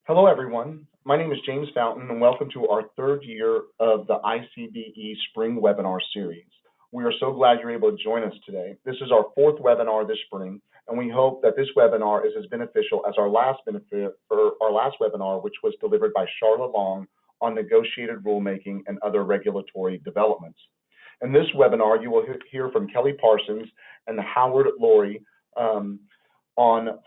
Hello, everyone. My name is James Fountain, and welcome to our third year of the ICBE Spring Webinar Series. We are so glad you're able to join us today. This is our fourth webinar this spring, and we hope that this webinar is as beneficial as our last webinar, which was delivered by Charlotte Long on negotiated rulemaking and other regulatory developments. In this webinar, you will hear from Kelle Parsons and Howard Lurie on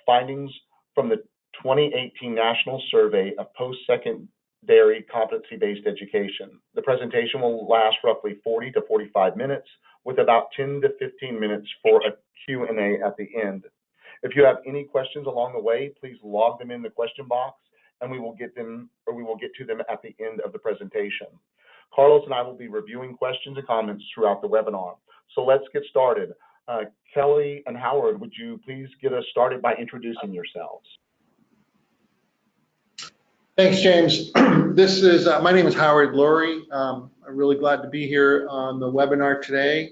findings from the 2018 National Survey of Postsecondary Competency-Based Education. The presentation will last roughly 40 to 45 minutes, with about 10 to 15 minutes for a Q&A at the end. If you have any questions along the way, please log them in the question box, and we will get to them at the end of the presentation. Carlos and I will be reviewing questions and comments throughout the webinar. So let's get started. Kelle and Howard, would you please get us started by introducing yourselves? Thanks, James. My name is Howard Lurie. I'm really glad to be here on the webinar today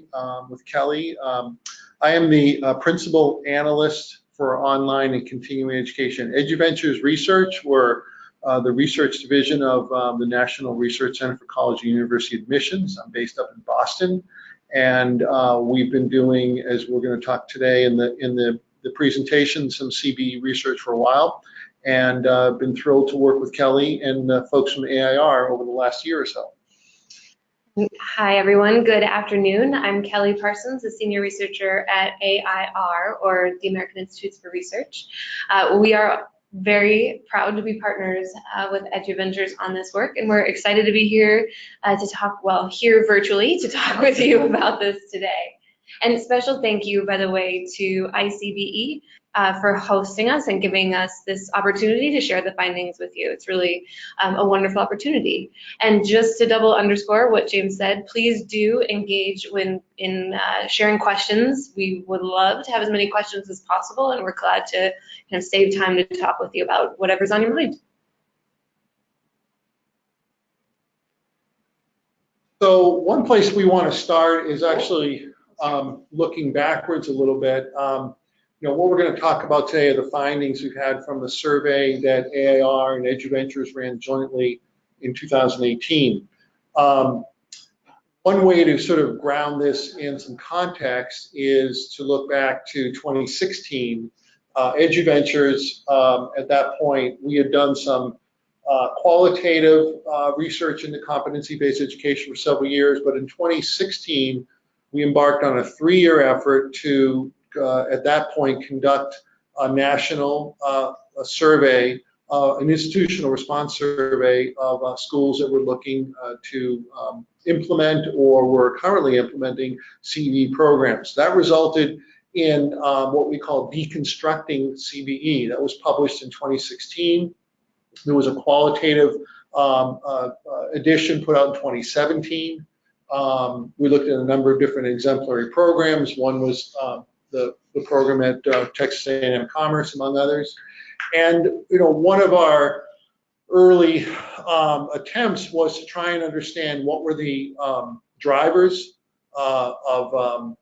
with Kelle. I am the principal analyst for online and continuing education eduVentures research. We're the research division of the National Research Center for College and University Admissions. I'm based up in Boston, and we've been doing, as we're going to talk today in the presentation, some CBE research for a while. And been thrilled to work with Kelle and folks from AIR over the last year or so. Hi, everyone. Good afternoon. I'm Kelle Parsons, a senior researcher at AIR, or the American Institutes for Research. We are very proud to be partners with eduVentures on this work, and we're excited to be here to talk, here virtually, to talk with you about this today. And special thank you, by the way, to ICBE for hosting us and giving us this opportunity to share the findings with you. It's really a wonderful opportunity. And just to double underscore what James said, please do engage in sharing questions. We would love to have as many questions as possible, and we're glad to kind of save time to talk with you about whatever's on your mind. So one place we want to start is actually looking backwards a little bit. What we're going to talk about today are the findings we've had from the survey that AIR and eduVentures ran jointly in 2018. One way to sort of ground this in some context is to look back to 2016. eduVentures, at that point, we had done some qualitative research into competency-based education for several years, but in 2016, we embarked on a 3-year effort to at that point, conduct a national survey, an institutional response survey of schools that were looking to implement or were currently implementing CBE programs. That resulted in what we call deconstructing CBE. That was published in 2016. There was a qualitative edition put out in 2017. We looked at a number of different exemplary programs. One was the program at Texas A&M Commerce, among others. And one of our early attempts was to try and understand what were the drivers to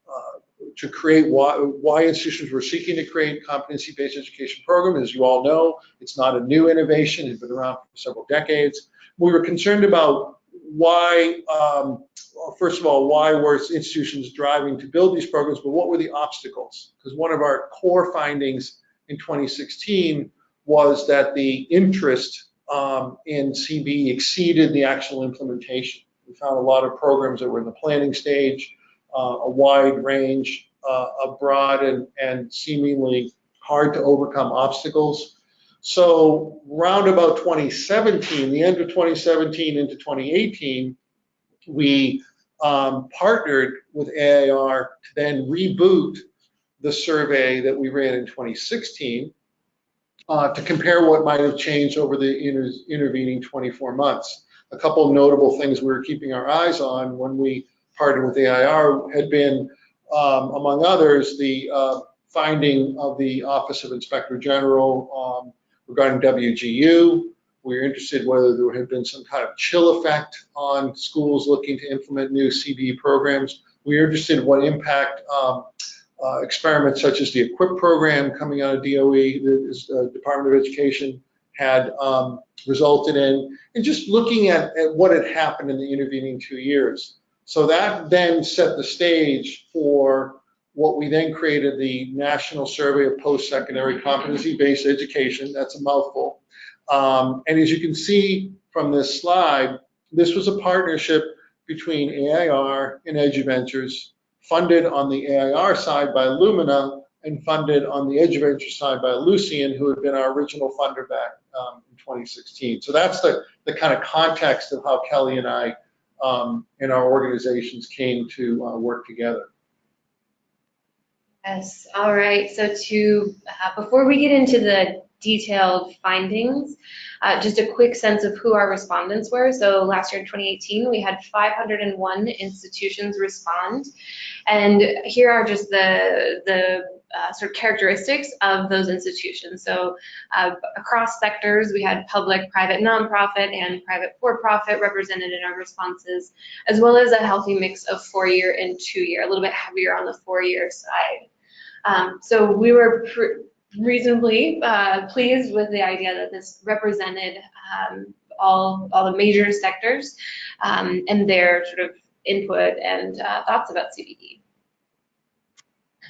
create why institutions were seeking to create competency-based education programs. As you all know, it's not a new innovation. It's been around for several decades. We were concerned about why, first of all, why were institutions driving to build these programs, but what were the obstacles? Because one of our core findings in 2016 was that the interest in CBE exceeded the actual implementation. We found a lot of programs that were in the planning stage, a wide range of broad and seemingly hard to overcome obstacles. So round about 2017, the end of 2017 into 2018, we partnered with AIR to then reboot the survey that we ran in 2016 to compare what might have changed over the intervening 24 months. A couple of notable things we were keeping our eyes on when we partnered with AIR had been, among others, the finding of the Office of Inspector General regarding WGU. We were interested whether there had been some kind of chill effect on schools looking to implement new CBE programs. We were interested in what impact experiments such as the EQUIP program coming out of DOE, the Department of Education, had resulted in, and just looking at what had happened in the intervening 2 years. So that then set the stage for what we then created, the National Survey of Post-Secondary Competency-Based Education. That's a mouthful. And as you can see from this slide, this was a partnership between AIR and eduVentures, funded on the AIR side by Lumina and funded on the eduVentures side by Lucian, who had been our original funder back in 2016. So that's the kind of context of how Kelle and I and our organizations came to work together. Yes, all right. So before we get into the detailed findings, just a quick sense of who our respondents were. So last year in 2018, we had 501 institutions respond. And here are just the sort of characteristics of those institutions. So across sectors, we had public, private, nonprofit, and private for-profit represented in our responses, as well as a healthy mix of 4-year and 2-year, a little bit heavier on the 4-year side. So we were reasonably pleased with the idea that this represented all the major sectors and their sort of input and thoughts about CBE.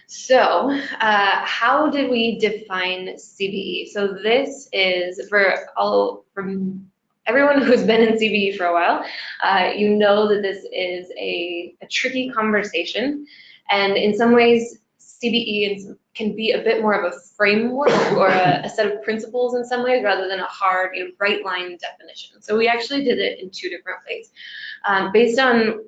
So how did we define CBE? So this is from everyone who's been in CBE for a while, you know that this is a tricky conversation, and in some ways CBE can be a bit more of a framework or a set of principles in some ways rather than a hard, bright line definition. So we actually did it in 2 different ways. Based on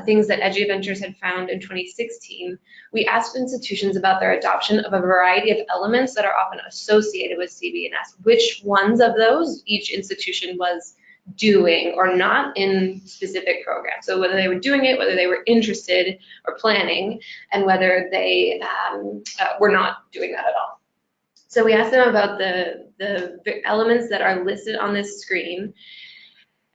things that eduVentures had found in 2016, we asked institutions about their adoption of a variety of elements that are often associated with CBE and asked which ones of those each institution was doing or not in specific programs. So whether they were doing it, whether they were interested or planning, and whether they were not doing that at all. So we asked them about the elements that are listed on this screen,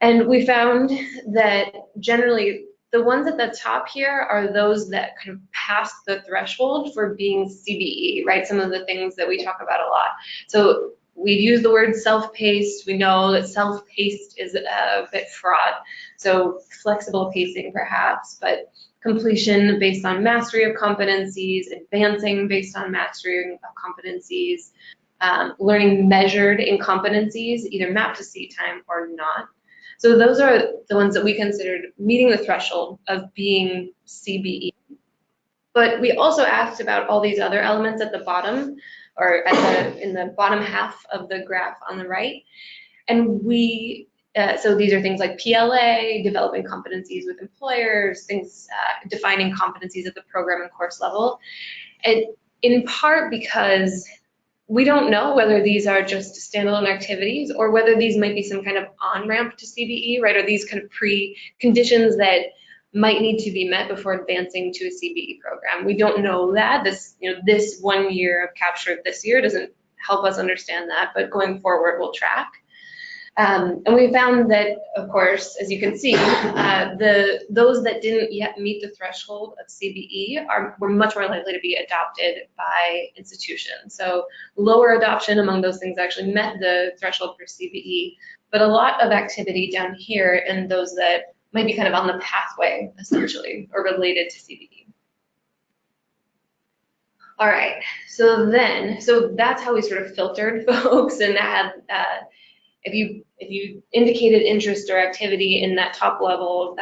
and we found that generally the ones at the top here are those that kind of pass the threshold for being CBE, right? Some of the things that we talk about a lot. So we've used the word self-paced. We know that self-paced is a bit fraught, so flexible pacing perhaps, but completion based on mastery of competencies, advancing based on mastery of competencies, learning measured in competencies, either mapped to seat time or not. So those are the ones that we considered meeting the threshold of being CBE. But we also asked about all these other elements at the bottom, or in the bottom half of the graph on the right. And so these are things like PLA, developing competencies with employers, things defining competencies at the program and course level. And in part because we don't know whether these are just standalone activities or whether these might be some kind of on-ramp to CBE, right? Or these kind of preconditions that might need to be met before advancing to a CBE program. We don't know that. This 1 year of capture of this year doesn't help us understand that, but going forward we'll track. And we found that, of course, as you can see, those that didn't yet meet the threshold of CBE were much more likely to be adopted by institutions. So lower adoption among those things actually met the threshold for CBE, but a lot of activity down here in those that might be kind of on the pathway, essentially, or related to CBE. All right, so that's how we sort of filtered folks and had, if you indicated interest or activity in that top level,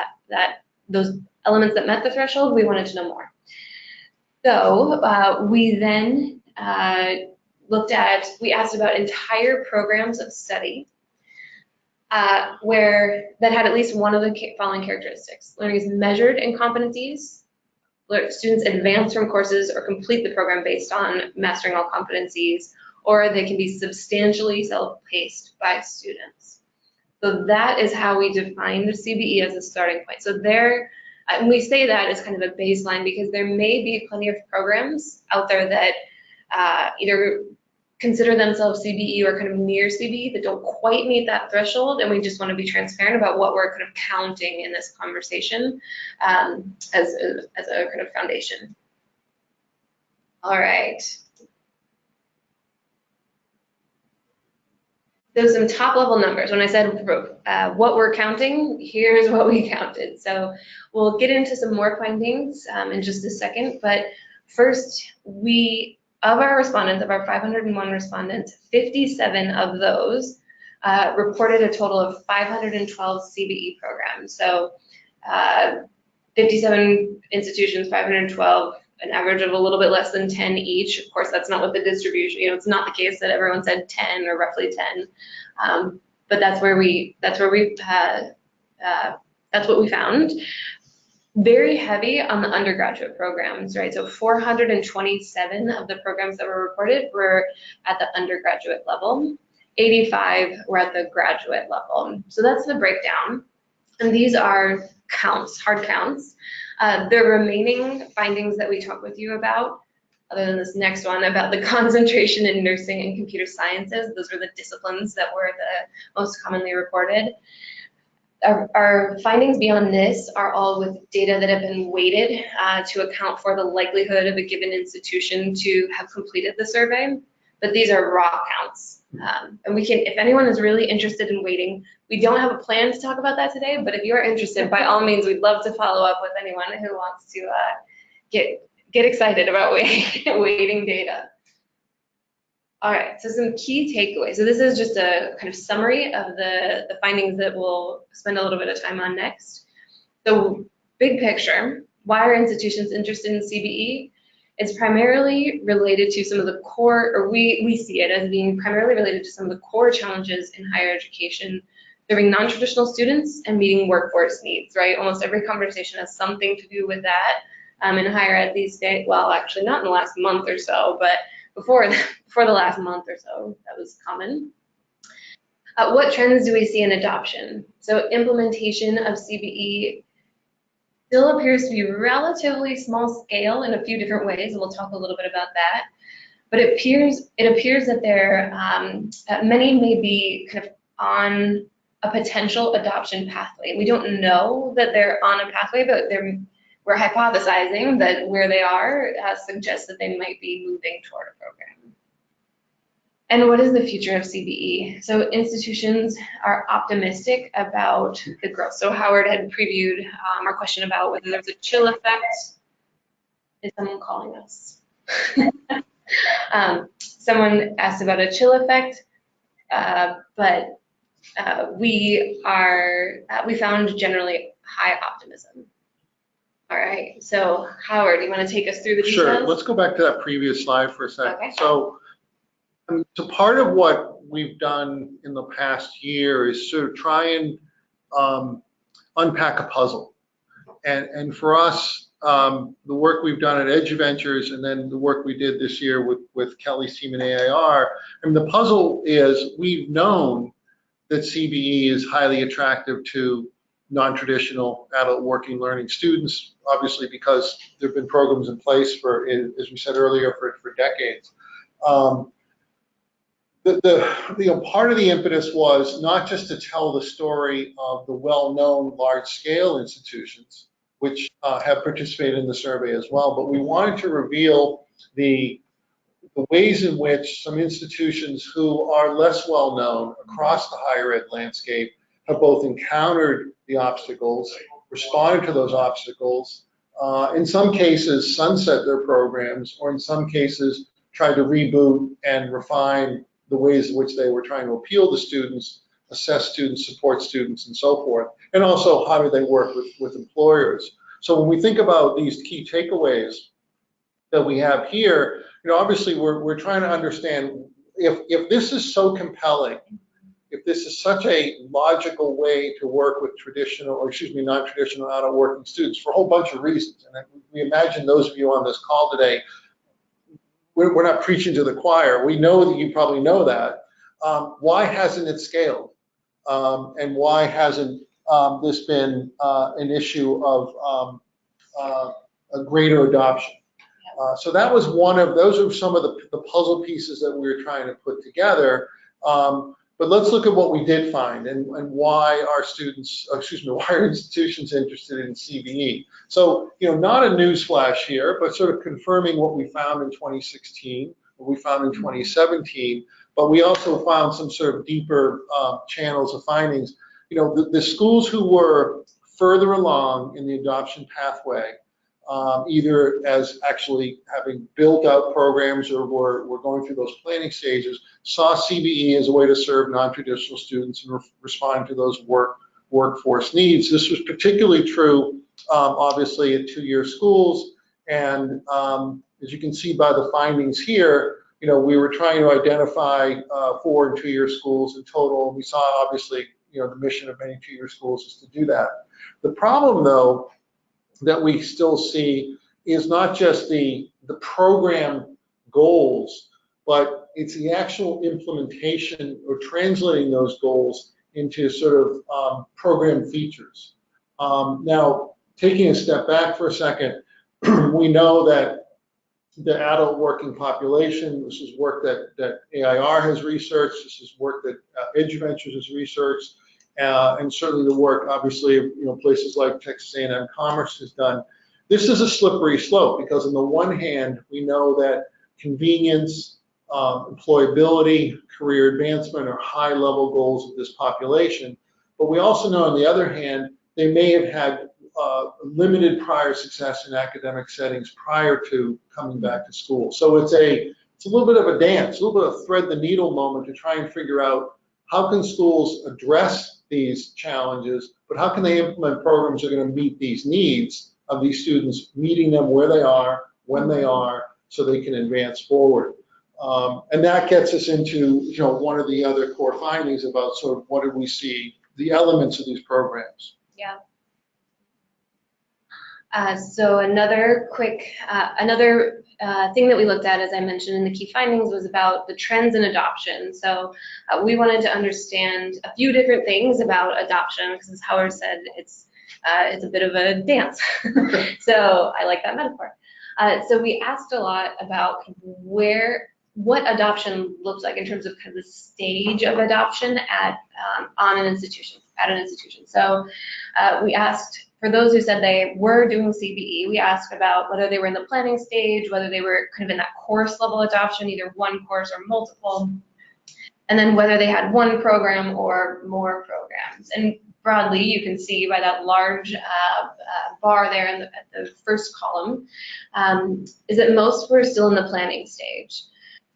those elements that met the threshold, we wanted to know more. So we then we asked about entire programs of study that had at least one of the following characteristics. Learning is measured in competencies. Students advance from courses or complete the program based on mastering all competencies, or they can be substantially self-paced by students. So that is how we define the CBE as a starting point. So and we say that as kind of a baseline because there may be plenty of programs out there that either consider themselves CBE or kind of near CBE that don't quite meet that threshold, and we just want to be transparent about what we're kind of counting in this conversation as a kind of foundation. All right. So some top level numbers. When I said what we're counting, here's what we counted. So we'll get into some more findings in just a second. But first, of our 501 respondents, 57 of those reported a total of 512 CBE programs. So 57 institutions, 512, an average of a little bit less than 10 each. Of course, that's not what the distribution, it's not the case that everyone said 10 or roughly 10, but that's what we found. Very heavy on the undergraduate programs, right? So 427 of the programs that were reported were at the undergraduate level. 85 were at the graduate level. So that's the breakdown. And these are counts, hard counts. The remaining findings that we talked with you about, other than this next one about the concentration in nursing and computer sciences, those were the disciplines that were the most commonly reported. Our findings beyond this are all with data that have been weighted to account for the likelihood of a given institution to have completed the survey, but these are raw counts. And we can, if anyone is really interested in weighting, we don't have a plan to talk about that today, but if you are interested, by all means, we'd love to follow up with anyone who wants to get excited about weighting data. All right, so some key takeaways. So this is just a kind of summary of the findings that we'll spend a little bit of time on next. So big picture, why are institutions interested in CBE? It's primarily related to some of the core, or we see it as being primarily related to some of the core challenges in higher education, serving non-traditional students and meeting workforce needs, right? Almost every conversation has something to do with that in higher ed these days. Well, actually not in the last month or so, but before the last month or so, that was common. What trends do we see in adoption? So implementation of CBE still appears to be relatively small scale in a few different ways, and we'll talk a little bit about that. But it appears that there many may be kind of on a potential adoption pathway. We don't know that they're on a pathway, but we're hypothesizing that where they are suggests that they might be moving toward a program. And what is the future of CBE? So institutions are optimistic about the growth. So Howard had previewed our question about whether there's a chill effect. Is someone calling us? Someone asked about a chill effect, but we found generally high optimism. All right, so Howard, you want to take us through the details? Sure, let's go back to that previous slide for a second. Okay. So part of what we've done in the past year is sort of try and unpack a puzzle. And for us, the work we've done at eduVentures and then the work we did this year with Kelly's team in AIR, and the puzzle is we've known that CBE is highly attractive to non-traditional adult working learning students, obviously because there have been programs in place for, as we said earlier, for decades. Part of the impetus was not just to tell the story of the well-known large-scale institutions, which have participated in the survey as well, but we wanted to reveal the ways in which some institutions who are less well-known across the higher ed landscape have both encountered the obstacles, responded to those obstacles, in some cases sunset their programs, or in some cases tried to reboot and refine the ways in which they were trying to appeal to students, assess students, support students, and so forth. And also, how do they work with employers? So when we think about these key takeaways that we have here, obviously we're trying to understand if this is so compelling, if this is such a logical way to work with non-traditional adult working students for a whole bunch of reasons. And we imagine those of you on this call today, we're not preaching to the choir. We know that you probably know that. Why hasn't it scaled? And why hasn't this been an issue of a greater adoption? So that was those are some of the puzzle pieces that we were trying to put together. But let's look at what we did find and why our why are institutions interested in CBE. So, not a news flash here, but sort of confirming what we found in 2016, what we found in 2017. but we also found some sort of deeper channels of findings. You know, the schools who were further along in the adoption pathway, either as actually having built out programs or were going through those planning stages, saw CBE as a way to serve non-traditional students and respond to those workforce needs. This was particularly true, obviously, at two-year schools. And as you can see by the findings here, you know, we were trying to identify 4 and 2-year schools in total. We saw, obviously, you know, the mission of many 2-year schools is to do that. The problem, though, that we still see is not just the program goals, but it's the actual implementation or translating those goals into sort of program features. Now, taking a step back for a second, we know that the adult working population, this is work that AIR has researched, this is work that eduVentures has researched, and certainly the work, obviously, you know, places like Texas A&M Commerce has done. This is a slippery slope because on the one hand, we know that convenience, employability, career advancement are high-level goals of this population, but we also know on the other hand, they may have had limited prior success in academic settings prior to coming back to school. So it's a little bit of a dance, a little bit of thread the needle moment to try and figure out how can schools address these challenges, but how can they implement programs that are going to meet these needs of these students, meeting them where they are, when they are, so they can advance forward. And that gets us into, you know, one of the other core findings about sort of what did we see, the elements of these programs. Yeah. So another quick, thing that we looked at, as I mentioned in the key findings, was about the trends in adoption. So we wanted to understand a few different things about adoption, because as Howard said, it's a bit of a dance. So I like that metaphor. So we asked a lot about what adoption looks like in terms of kind of the stage of adoption at an institution. So we asked, for those who said they were doing CBE, we asked about whether they were in the planning stage, whether they were kind of in that course level adoption, either one course or multiple, and then whether they had one program or more programs. And broadly, you can see by that large bar there at the first column, is that most were still in the planning stage.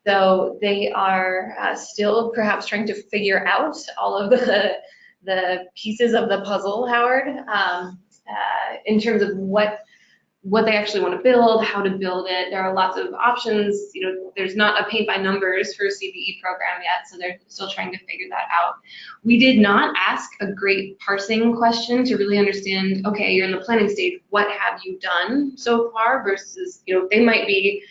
So they are still perhaps trying to figure out all of the pieces of the puzzle, Howard, in terms of what they actually want to build, how to build it. There are lots of options. You know, there's not a paint by numbers for a CBE program yet, so they're still trying to figure that out. We did not ask a great parsing question to really understand, okay, you're in the planning stage, what have you done so far versus, you know, they might be,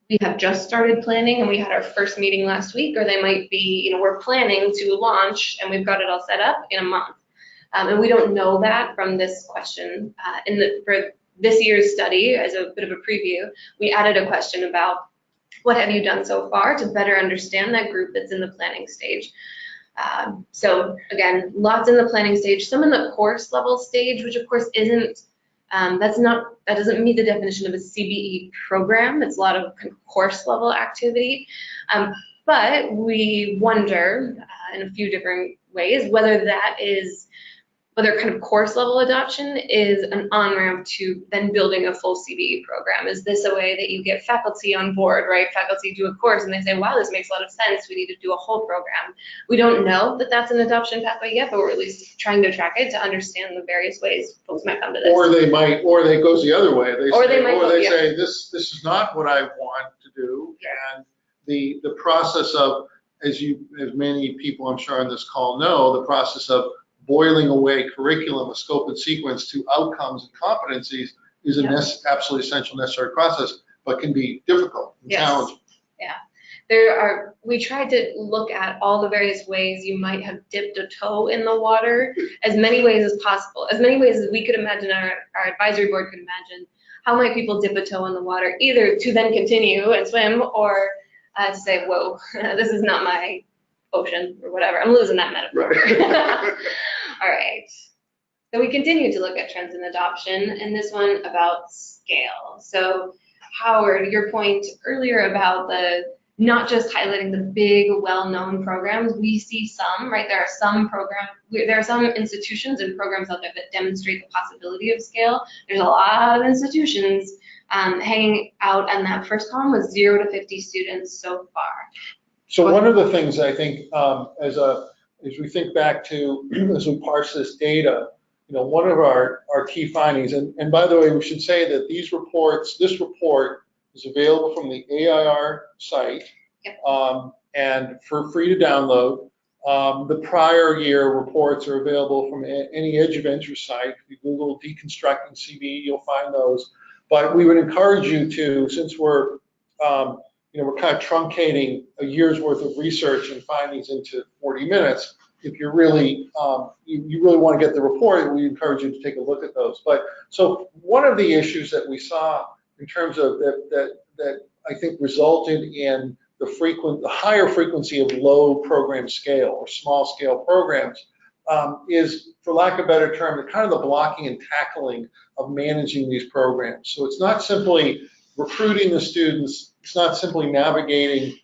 we have just started planning and we had our first meeting last week, or they might be, you know, we're planning to launch and we've got it all set up in a month. And we don't know that from this question. For this year's study, as a bit of a preview, we added a question about what have you done so far to better understand that group that's in the planning stage. So again, lots in the planning stage, some in the course level stage, which of course isn't, that doesn't meet the definition of a CBE program. It's a lot of kind of course level activity. But we wonder in a few different ways whether kind of course level adoption is an on-ramp to then building a full CBE program. Is this a way that you get faculty on board, right? Faculty do a course and they say, wow, this makes a lot of sense. We need to do a whole program. We don't know that that's an adoption pathway yet, but we're at least trying to track it to understand the various ways folks might come to this. Or they goes the other way. They say, this is not what I want to do. Yeah. And the process of, as many people I'm sure on this call know, the process of boiling away curriculum, a scope and sequence to outcomes and competencies is an absolutely essential, necessary process, but can be difficult and challenging. Yeah, we tried to look at all the various ways you might have dipped a toe in the water, as many ways as possible, as many ways as we could imagine, our advisory board could imagine. How might people dip a toe in the water, either to then continue and swim, or to say, whoa, this is not my ocean, or whatever. I'm losing that metaphor. Right. All right. So we continue to look at trends in adoption, and this one about scale. So Howard, your point earlier about not just highlighting the big, well-known programs. We see some, right? There are some institutions and programs out there that demonstrate the possibility of scale. There's a lot of institutions hanging out on that first column with 0 to 50 students so far. So one of the things I think, as we think back to, as we parse this data, one of our key findings, and by the way, we should say that this report is available from the AIR site, yep. And for free to download. The prior year reports are available from any eduVentures site. If you Google deconstructing CBE, you'll find those. But we would encourage you to, since we're kind of truncating a year's worth of research and findings into 40 minutes. If you're really, you really want to get the report, we encourage you to take a look at those. But so one of the issues that we saw in terms of that I think resulted in the higher frequency of low program scale or small scale programs is, for lack of a better term, the kind of the blocking and tackling of managing these programs. So it's not simply recruiting the students, it's not simply navigating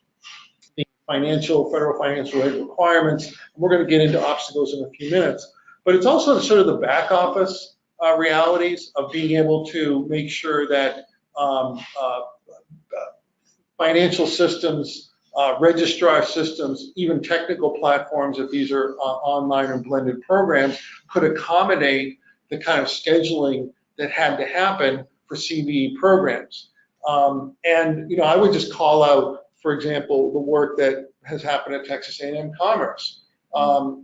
the federal financial aid requirements. And we're going to get into obstacles in a few minutes, but it's also sort of the back office realities of being able to make sure that financial systems, registrar systems, even technical platforms, if these are online or blended programs, could accommodate the kind of scheduling that had to happen for CBE programs. And I would just call out, for example, the work that has happened at Texas A&M Commerce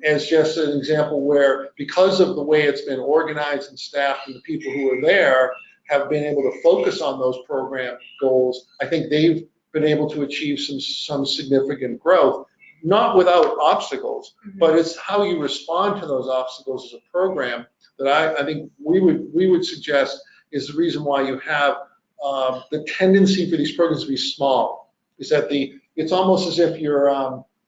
as just an example where, because of the way it's been organized and staffed and the people who are there have been able to focus on those program goals, I think they've been able to achieve some significant growth, not without obstacles, but it's how you respond to those obstacles as a program that I think we would suggest is the reason why you have the tendency for these programs to be small. Is that it's almost as if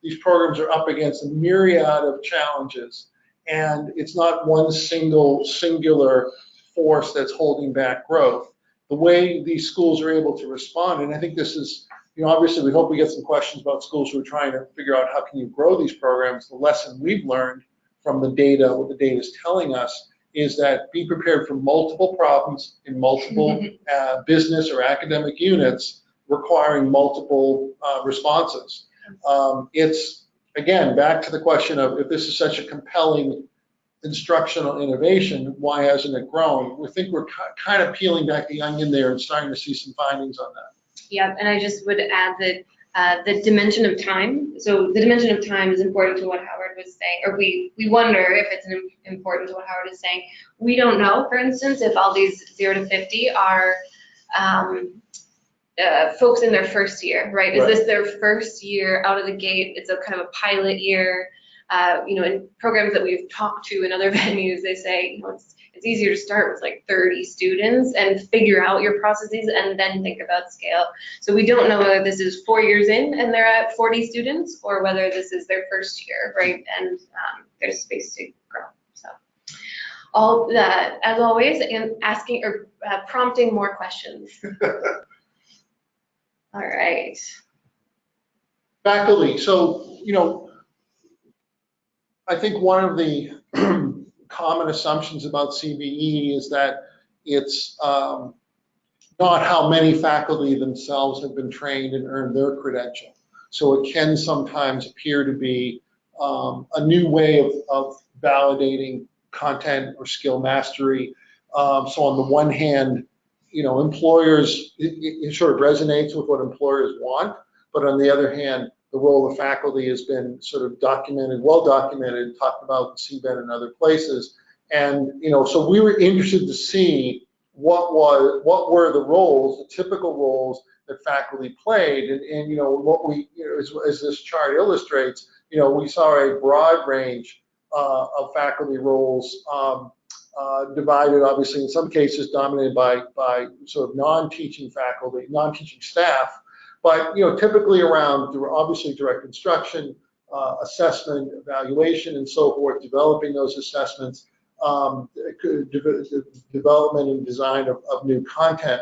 these programs are up against a myriad of challenges, and it's not one singular force that's holding back growth. The way these schools are able to respond, and I think this is, obviously we hope we get some questions about schools who are trying to figure out how can you grow these programs. The lesson we've learned from the data, what the data is telling us, is that be prepared for multiple problems in multiple business or academic units requiring multiple responses. It's, again, back to the question of, if this is such a compelling instructional innovation, why hasn't it grown? We think we're kind of peeling back the onion there and starting to see some findings on that. Yeah, and I just would add that the dimension of time. So the dimension of time is important to what Howard was saying, or we wonder if it's important to what Howard is saying. We don't know, for instance, if all these 0 to 50 are folks in their first year, right? Is this their first year out of the gate? It's a kind of a pilot year. In programs that we've talked to in other venues, they say, it's easier to start with like 30 students and figure out your processes and then think about scale. So we don't know whether this is 4 years in and they're at 40 students, or whether this is their first year, right? And there's space to grow. So all that, as always, and asking or prompting more questions. All right. Faculty. So, I think one of the common assumptions about CBE is that it's not how many faculty themselves have been trained and earned their credential. So it can sometimes appear to be a new way of validating content or skill mastery. So on the one hand, employers, it sort of resonates with what employers want, but on the other hand, the role of faculty has been sort of well documented, talked about in CBET and other places. And, so we were interested to see what were the roles, the typical roles that faculty played. And what we, as this chart illustrates, we saw a broad range of faculty roles, divided, obviously, in some cases dominated by sort of non-teaching faculty, non-teaching staff, but typically around, obviously, direct instruction, assessment, evaluation, and so forth, developing those assessments, development and design of new content.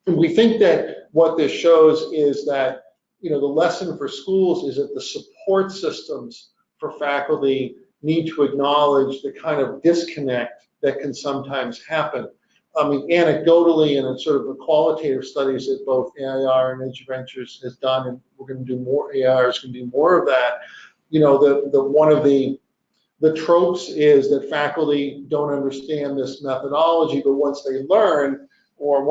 And we think that what this shows is that the lesson for schools is that the support systems for faculty need to acknowledge the kind of disconnect that can sometimes happen. I mean, anecdotally, and in sort of the qualitative studies that both AIR and eduVentures has done, and we're going to do more, AIR is going to do more of that. One of the tropes is that faculty don't understand this methodology, but once they learn or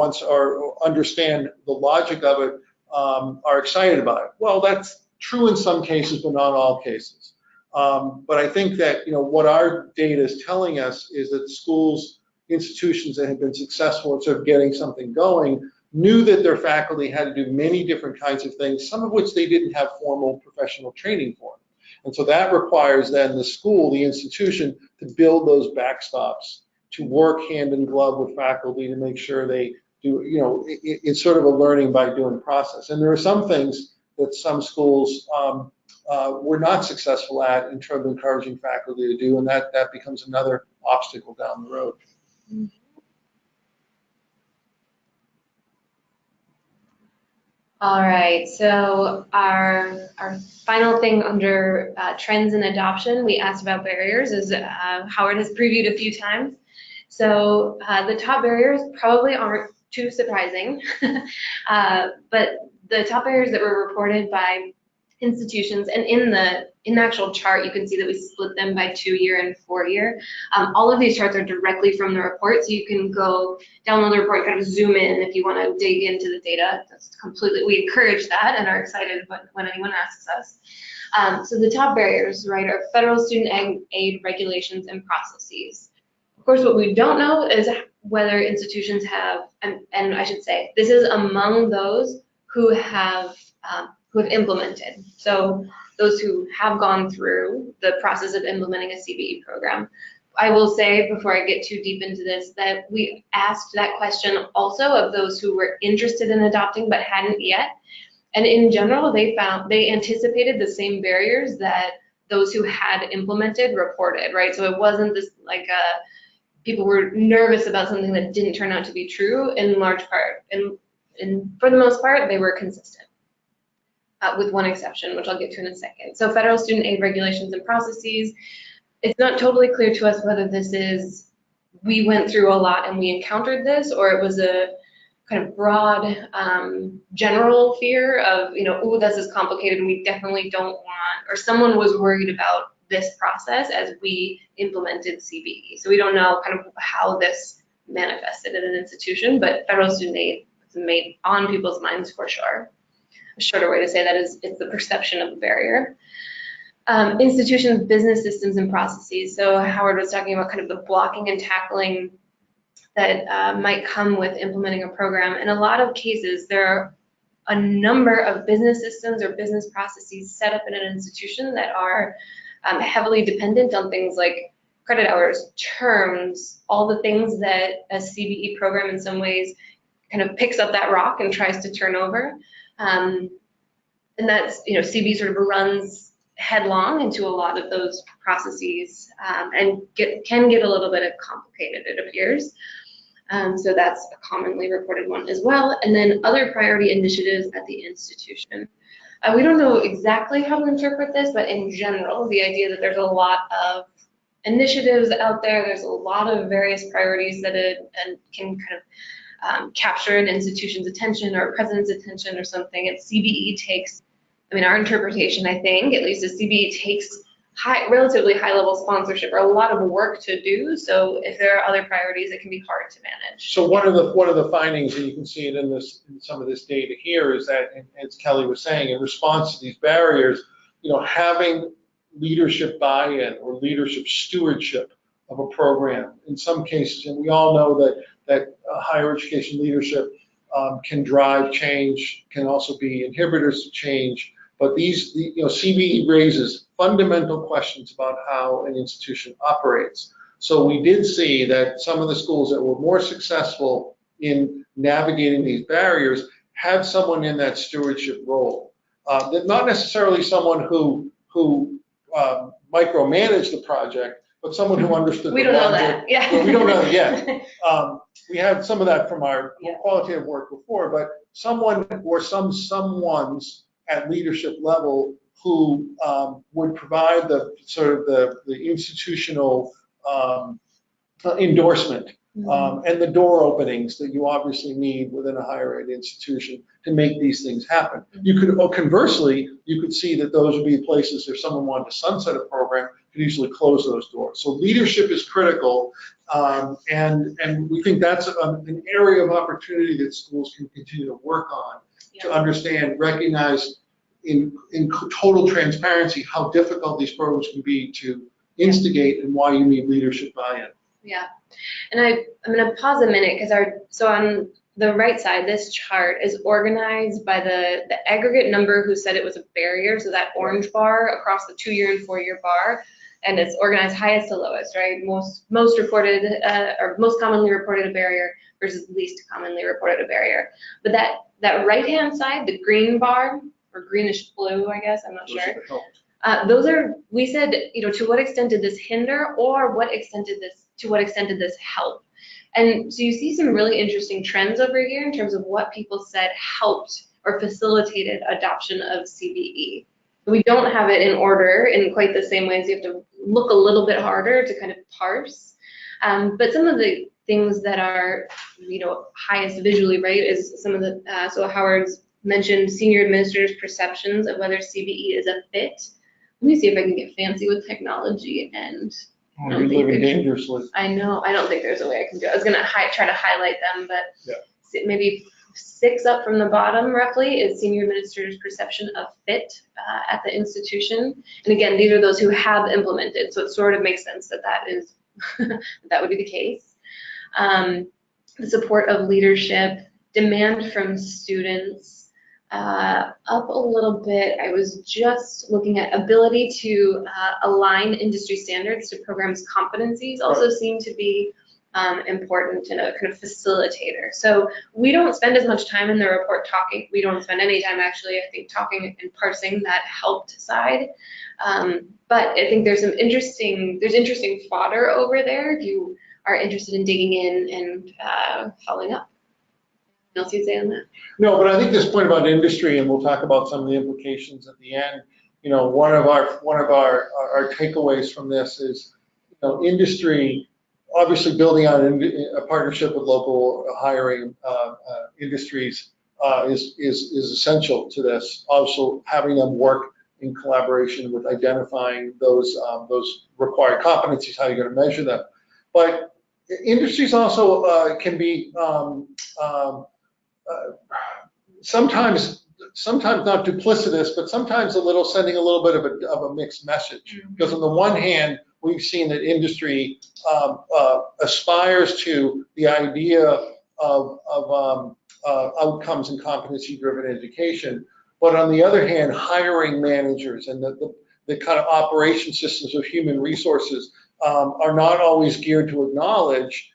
understand the logic of it, are excited about it. Well, that's true in some cases, but not all cases. But I think that what our data is telling us is that schools, institutions that have been successful at sort of getting something going knew that their faculty had to do many different kinds of things, some of which they didn't have formal professional training for. And so that requires then the school, the institution, to build those backstops, to work hand in glove with faculty to make sure they do, it's sort of a learning by doing process. And there are some things that some schools were not successful at in terms of encouraging faculty to do, and that becomes another obstacle down the road. All right, so our final thing under trends in adoption, we asked about barriers, as Howard has previewed a few times. So the top barriers probably aren't too surprising, but the top barriers that were reported by institutions, and in the actual chart, you can see that we split them by 2-year and 4-year. All of these charts are directly from the report, so you can go download the report, kind of zoom in if you want to dig into the data. That's completely, we encourage that and are excited when anyone asks us. So the top barriers, right, are federal student aid regulations and processes. Of course, what we don't know is whether institutions have, and I should say, this is among those who have implemented. So those who have gone through the process of implementing a CBE program. I will say, before I get too deep into this, that we asked that question also of those who were interested in adopting but hadn't yet. And in general, they anticipated the same barriers that those who had implemented reported, right? So it wasn't this like people were nervous about something that didn't turn out to be true in large part. And for the most part, they were consistent. With one exception, which I'll get to in a second. So federal student aid regulations and processes, it's not totally clear to us whether this is, we went through a lot and we encountered this, or it was a kind of broad general fear of, oh, this is complicated and we definitely don't want, or someone was worried about this process as we implemented CBE. So we don't know kind of how this manifested in an institution, but federal student aid is made on people's minds for sure. A shorter way to say that is it's the perception of a barrier. Institutions, business systems, and processes. So Howard was talking about kind of the blocking and tackling that might come with implementing a program. In a lot of cases, there are a number of business systems or business processes set up in an institution that are heavily dependent on things like credit hours, terms, all the things that a CBE program in some ways kind of picks up that rock and tries to turn over. And that's, CBE sort of runs headlong into a lot of those processes and can get a little bit complicated, it appears. So that's a commonly reported one as well. And then other priority initiatives at the institution. We don't know exactly how to interpret this, but in general, the idea that there's a lot of initiatives out there, there's a lot of various priorities that can kind of capture an institution's attention or a president's attention or something. And CBE takes, our interpretation, I think, at least is CBE takes relatively high level sponsorship or a lot of work to do. So if there are other priorities, it can be hard to manage. So one of the findings, and you can see it in some of this data here, is that, as Kelle was saying, in response to these barriers, having leadership buy-in or leadership stewardship of a program. In some cases, and we all know that higher education leadership can drive change, can also be inhibitors to change. But CBE raises fundamental questions about how an institution operates. So we did see that some of the schools that were more successful in navigating these barriers had someone in that stewardship role. Not necessarily someone who micromanaged the project, but someone who understood we the don't logic. know that. Yeah. Well, we don't know that yet. We had some of that from our qualitative work before, but someone or someone's at leadership level who would provide the sort of the institutional endorsement and the door openings that you obviously need within a higher ed institution to make these things happen. You could, conversely, you could see that those would be places if someone wanted to sunset a program, could easily close those doors. So leadership is critical, and we think that's an area of opportunity that schools can continue to work on to understand, recognize in total transparency how difficult these programs can be to instigate and why you need leadership buy-in. Yeah, and I'm going to pause a minute because so on the right side, this chart is organized by the aggregate number who said it was a barrier, so that orange bar across the 2-year and 4-year bar, and it's organized highest to lowest, right? Most reported or most commonly reported a barrier versus least commonly reported a barrier. But that right-hand side, the green bar or greenish blue, I guess, I'm not sure. Those are, we said, to what extent did this hinder, or to what extent did this help? And so you see some really interesting trends over here in terms of what people said helped or facilitated adoption of CBE. We don't have it in order in quite the same ways. You have to look a little bit harder to kind of parse. But some of the things that are, highest visually, right, is some of the, so Howard's mentioned senior administrators' perceptions of whether CBE is a fit. Let me see if I can get fancy with technology and. You're living dangerously. I know. I don't think there's a way I can do it. I was going to try to highlight them, but maybe 6 up from the bottom, roughly, is senior administrator's perception of fit at the institution. And again, these are those who have implemented, so it sort of makes sense that is that would be the case. The support of leadership, demand from students. Up a little bit, I was just looking at ability to align industry standards to programs' competencies also seem to be important and a kind of facilitator. So we don't spend as much time in the report talking. We don't spend any time actually, I think, talking and parsing that helped side. But I think there's interesting fodder over there if you are interested in digging in and following up. Anything else you'd say on that? No, but I think this point about industry, and we'll talk about some of the implications at the end. One of our takeaways from this is, industry, obviously building on a partnership with local hiring industries is essential to this. Also, having them work in collaboration with identifying those required competencies, how you're going to measure them. But industries also can be sometimes not duplicitous, but sometimes sending a little bit of a mixed message. Because on the one hand, we've seen that industry aspires to the idea of outcomes and competency-driven education, but on the other hand, hiring managers and the kind of operation systems of human resources are not always geared to acknowledge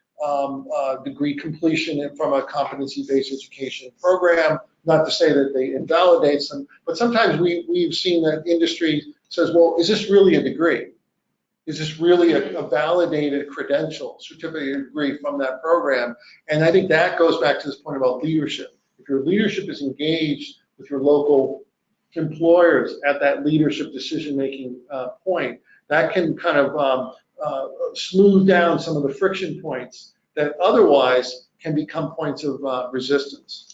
degree completion from a competency-based education program. Not to say that they invalidates them, but sometimes we've seen that industry says, well, is this really a degree? Is this really a validated credential, certificate degree from that program? And I think that goes back to this point about leadership. If your leadership is engaged with your local employers at that leadership decision-making point, that can kind of smooth down some of the friction points that otherwise can become points of resistance.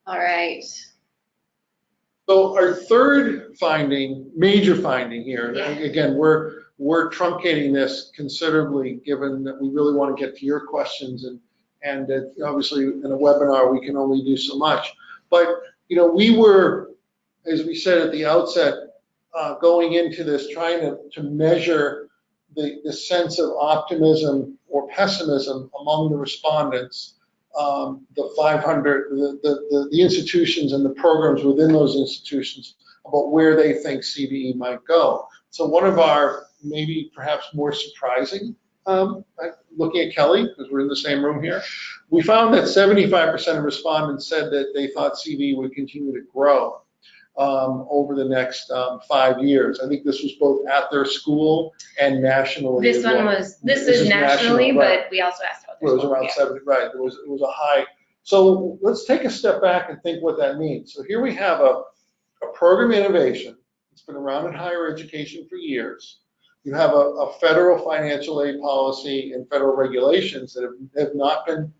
All right. So our third major finding here, again, we're truncating this considerably given that we really want to get to your questions, and that obviously in a webinar we can only do so much. But we were, as we said at the outset, going into this trying to measure the sense of optimism or pessimism among the respondents, the 500, the institutions and the programs within those institutions about where they think CBE might go. So one of our maybe perhaps more surprising, looking at Kelle, because we're in the same room here, we found that 75% of respondents said that they thought CBE would continue to grow over the next 5 years. I think this was both at their school and nationally. This is nationally, but we also asked about their school. It was around 70, right. It was a high So let's take a step back and think what that means. So here we have a program innovation. It's been around in higher education for years. You have a federal financial aid policy and federal regulations that have not been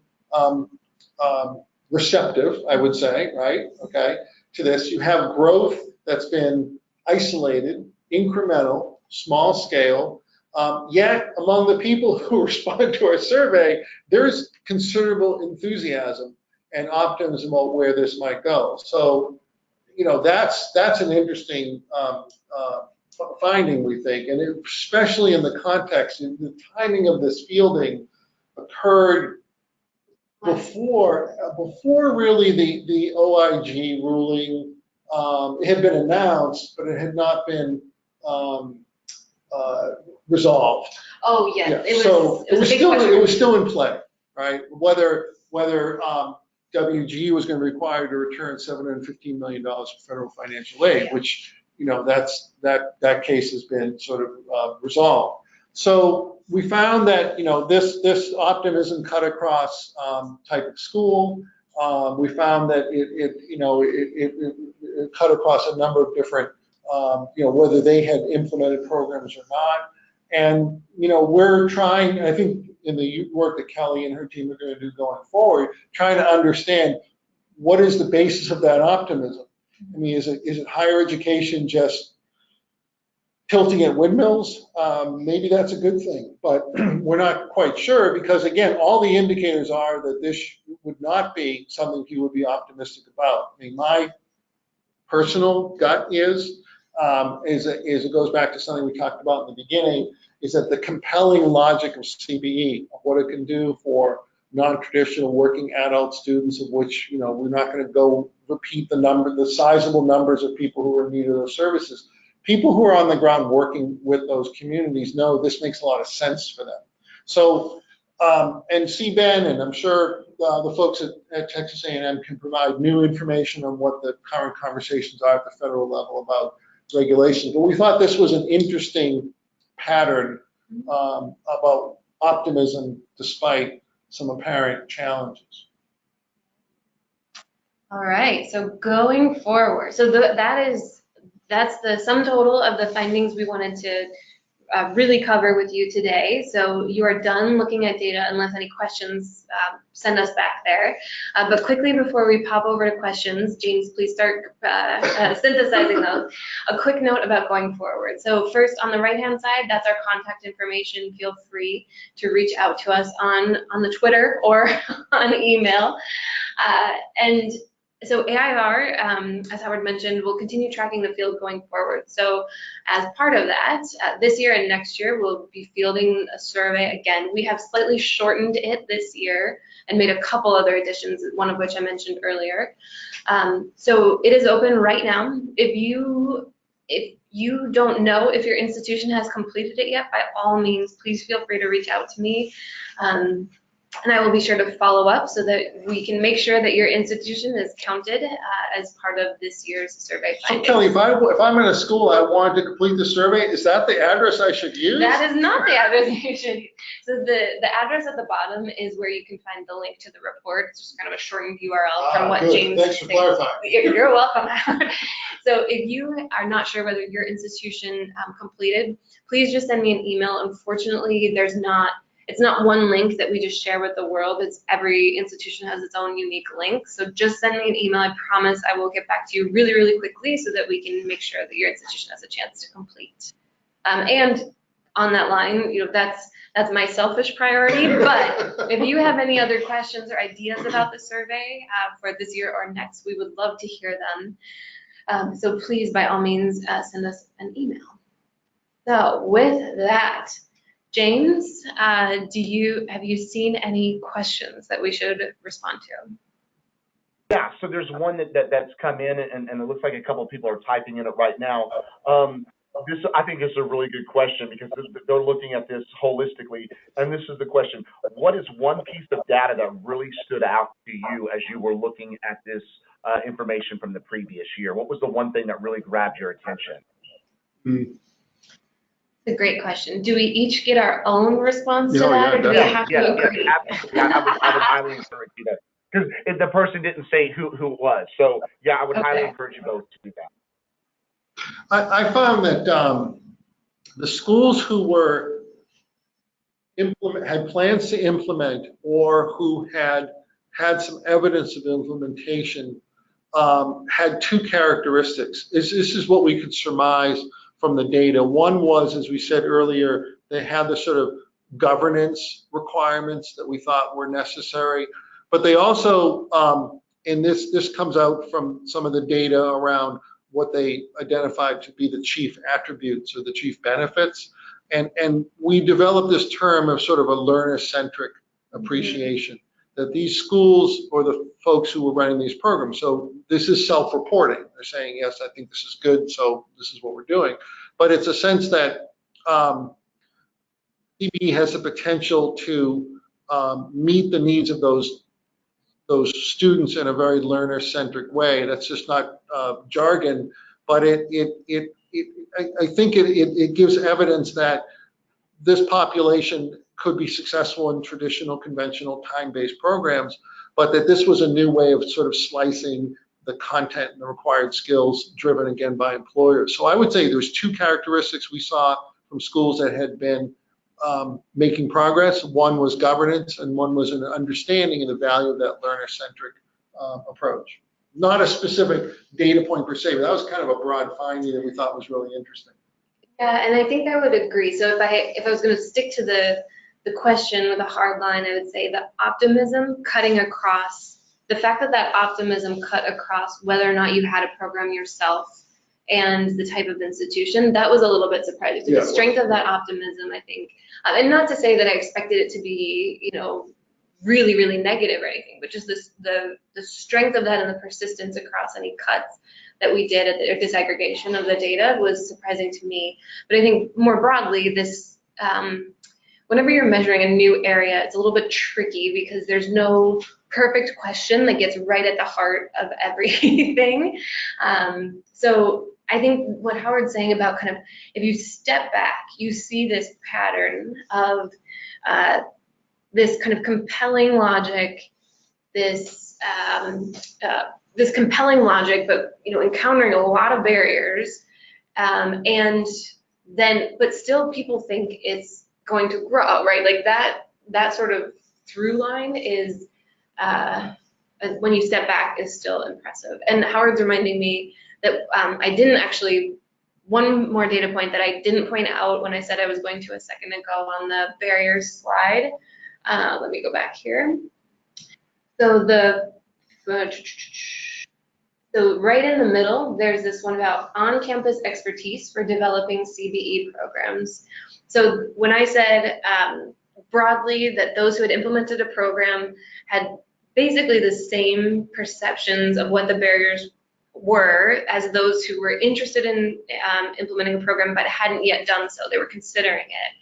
receptive, I would say, right? Okay, to this. You have growth that's been isolated, incremental, small scale. Yet among the people who respond to our survey, there's considerable enthusiasm and optimism about where this might go. So, you know, that's an interesting finding, we think, and especially in the context, the timing of this fielding occurred before really the OIG ruling. It had been announced, but it had not been resolved. Oh, yes. Yeah. It was still in play, right? Whether WGE was going to require to return $715 million of federal financial aid, yeah. which, you know, that case has been sort of resolved. So we found that, you know, this optimism cut across type of school. We found that it cut across a number of different, you know, whether they had implemented programs or not. And, you know, we're trying, I think, in the work that Kelly and her team are going to do going forward, trying to understand what is the basis of that optimism. I mean, is it higher education just tilting at windmills? Maybe that's a good thing, but we're not quite sure because, again, all the indicators are that this would not be something people would be optimistic about. I mean, my personal gut is it goes back to something we talked about in the beginning, is that the compelling logic of CBE, of what it can do for non-traditional working adult students, of which, you know, we're not going to go repeat the sizable numbers of people who are in need of those services. People who are on the ground working with those communities know this makes a lot of sense for them. So, and CBEN, and I'm sure the folks at Texas A&M can provide new information on what the current conversations are at the federal level about regulations. But we thought this was an interesting pattern about optimism despite some apparent challenges. All right, so going forward, so that's the sum total of the findings we wanted to really cover with you today. So you are done looking at data. Unless any questions, send us back there. But quickly before we pop over to questions, James, please start synthesizing those. A quick note about going forward. So first, on the right-hand side, that's our contact information. Feel free to reach out to us on the Twitter or on email. And so AIR, as Howard mentioned, will continue tracking the field going forward. So as part of that, this year and next year, we'll be fielding a survey again. We have slightly shortened it this year and made a couple other additions, one of which I mentioned earlier. So it is open right now. If you don't know if your institution has completed it yet, by all means, please feel free to reach out to me. And I will be sure to follow up so that we can make sure that your institution is counted as part of this year's survey findings. So Kelly, if I'm in a school, I wanted to complete the survey, is that the address I should use? That is not the address you should use. So the address at the bottom is where you can find the link to the report. It's just kind of a shortened URL from what good. James Thanks for clarifying. You're welcome. So if you are not sure whether your institution completed, please just send me an email. Unfortunately, it's not one link that we just share with the world. It's every institution has its own unique link. So just send me an email. I promise I will get back to you really, really quickly so that we can make sure that your institution has a chance to complete. And on that line, you know, that's my selfish priority. But if you have any other questions or ideas about the survey for this year or next, we would love to hear them. So please, by all means, send us an email. So with that, James, have you seen any questions that we should respond to? Yeah, so there's one that's come in, and it looks like a couple of people are typing in it right now. This, I think, is a really good question because they're looking at this holistically, and this is the question: what is one piece of data that really stood out to you as you were looking at this information from the previous year? What was the one thing that really grabbed your attention? A great question. Do we each get our own response to that, or do we have to agree? Absolutely. I would highly encourage you because the person didn't say who it was. So yeah, I would highly Okay. encourage you both to do that. I found that the schools who were had plans to implement or who had some evidence of implementation had two characteristics. This is what we could surmise from the data. One was, as we said earlier, they had the sort of governance requirements that we thought were necessary, but they also, and this comes out from some of the data around what they identified to be the chief attributes or the chief benefits. And we developed this term of sort of a learner-centric appreciation, that these schools or the folks who were running these programs, so this is self-reporting. They're saying, yes, I think this is good, so this is what we're doing. But it's a sense that CBE has the potential to meet the needs of those students in a very learner-centric way. That's just not jargon, but I think it gives evidence that this population could be successful in traditional, conventional, time-based programs, but that this was a new way of sort of slicing the content and the required skills driven again by employers. So I would say there's two characteristics we saw from schools that had been making progress. One was governance, and one was an understanding of the value of that learner-centric approach. Not a specific data point per se, but that was kind of a broad finding that we thought was really interesting. Yeah, and I think I would agree. So if I was going to stick to the question with a hard line, I would say the optimism cutting across, the fact that optimism cut across whether or not you had a program yourself and the type of institution, that was a little bit surprising. So the strength of that optimism, I think, and not to say that I expected it to be, really, really negative or anything, but just the strength of that and the persistence across any cuts that we did at the disaggregation of the data was surprising to me. But I think more broadly, this, whenever you're measuring a new area, it's a little bit tricky because there's no perfect question that gets right at the heart of everything. So I think what Howard's saying about kind of, if you step back, you see this pattern of this kind of compelling logic, this compelling logic, but encountering a lot of barriers, and then, but still people think it's going to grow, right? Like that sort of through line is, when you step back, is still impressive. And Howard's reminding me that I didn't actually, one more data point that I didn't point out when I said I was going to a second ago on the barriers slide. Let me go back here. So so right in the middle, there's this one about on-campus expertise for developing CBE programs. So when I said broadly that those who had implemented a program had basically the same perceptions of what the barriers were as those who were interested in implementing a program but hadn't yet done so, they were considering it.